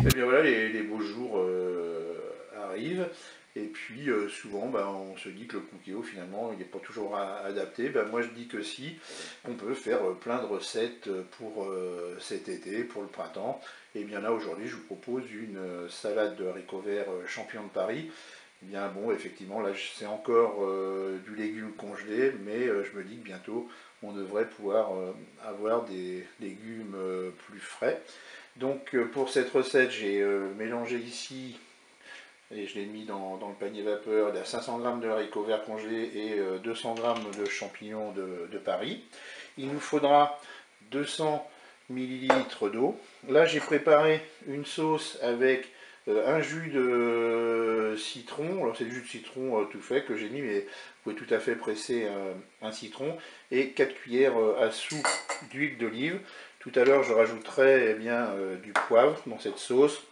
Et bien voilà, les beaux jours arrivent. Et puis souvent, on se dit que le Cookéo, finalement, il n'est pas toujours adapté. Moi, je dis que si, on peut faire plein de recettes pour cet été, pour le printemps. Et bien là, aujourd'hui, je vous propose une salade de haricots verts champion de Paris. Et bien bon, effectivement, là, c'est encore du légume congelé, mais je me dis que bientôt, on devrait pouvoir avoir des légumes plus frais. Donc pour cette recette, j'ai mélangé ici, et je l'ai mis dans le panier vapeur, il y a 500 g de haricots verts congelés et 200 g de champignons de Paris. Il nous faudra 200 ml d'eau. Là j'ai préparé une sauce avec un jus de citron, alors c'est du jus de citron tout fait que j'ai mis, mais vous pouvez tout à fait presser un citron, et 4 cuillères à soupe d'huile d'olive. Tout à l'heure je rajouterai du poivre dans cette sauce,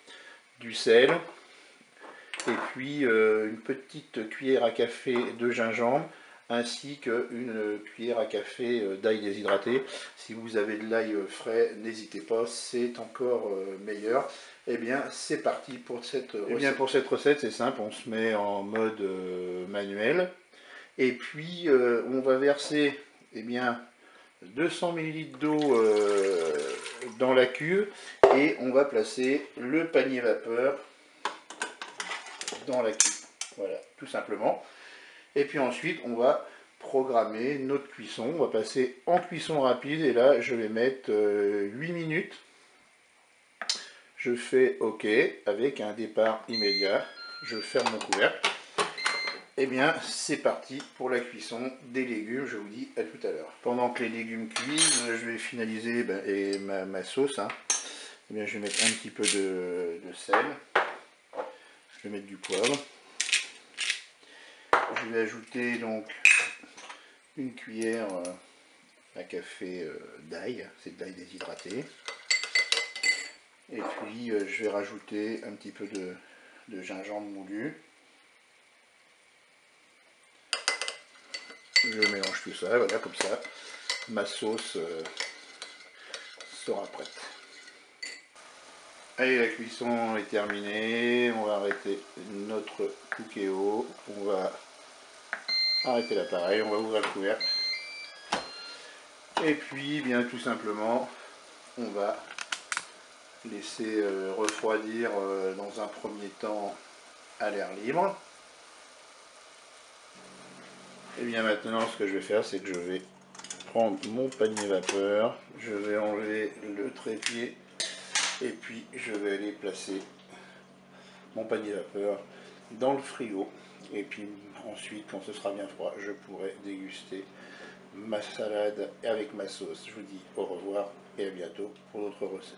du sel, et puis une petite cuillère à café de gingembre, ainsi qu'une cuillère à café d'ail déshydraté. Si vous avez de l'ail frais, n'hésitez pas, c'est encore meilleur. Et bien c'est parti pour cette recette. Et bien pour cette recette, c'est simple, on se met en mode manuel, et puis on va verser 200 ml d'eau dans la cuve, et on va placer le panier vapeur dans la cuve. Voilà, tout simplement. Et puis ensuite, on va programmer notre cuisson. On va passer en cuisson rapide, et là, je vais mettre 8 minutes. Je fais OK avec un départ immédiat. Je ferme mon couvercle. Et bien, c'est parti pour la cuisson des légumes. Je vous dis à tout à l'heure. Pendant que les légumes cuisent, je vais finaliser ma sauce. Je vais mettre un petit peu de sel. Je vais mettre du poivre. Je vais ajouter donc une cuillère à café d'ail, c'est de l'ail déshydraté. Et puis je vais rajouter un petit peu de gingembre moulu. Je mélange tout ça, voilà, comme ça, ma sauce sera prête. Allez, la cuisson est terminée, on va arrêter notre Cookéo, on va arrêter l'appareil, on va ouvrir le couvercle. Et puis, bien tout simplement, on va laisser refroidir dans un premier temps à l'air libre. Et bien maintenant, ce que je vais faire, c'est que je vais prendre mon panier vapeur, je vais enlever le trépied, et puis je vais aller placer mon panier vapeur dans le frigo. Et puis ensuite, quand ce sera bien froid, je pourrai déguster ma salade avec ma sauce. Je vous dis au revoir et à bientôt pour d'autres recettes.